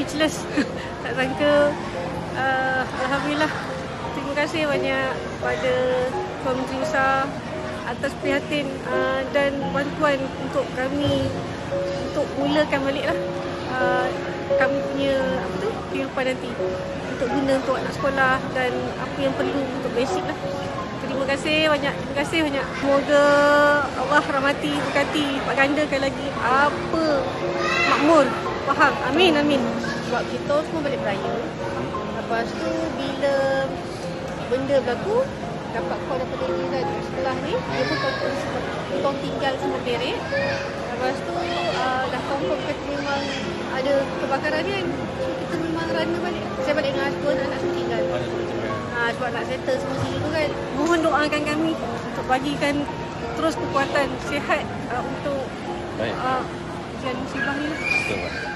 speechless. Tak sangka. Alhamdulillah. Terima kasih banyak pada Tuan Menteri Besar atas prihatin dan bantuan untuk kami untuk mulakan baliklah kami punya kehidupan nanti untuk guna untuk anak sekolah dan apa yang perlu untuk basic lah. Terima kasih banyak. Semoga Allah rahmati, berkati, lipat gandakan lagi apa makmur, faham. Amin. Sebab kita semua balik beraya. Lepas tu bila benda berlaku, dapat call daripada jiran sebelah ni, dia pun tolong tinggal semua beres. Lepas tu dah confirm kata memang ada kebakaran ni kan. So kita memang rana balik. Saya balik dengan husband, anak saya tinggal. Sebab nak settle semua sini tu kan. Mohon doakan kami untuk bagikan terus kekuatan sihat untuk ujian musibah ni. Betul, Pak.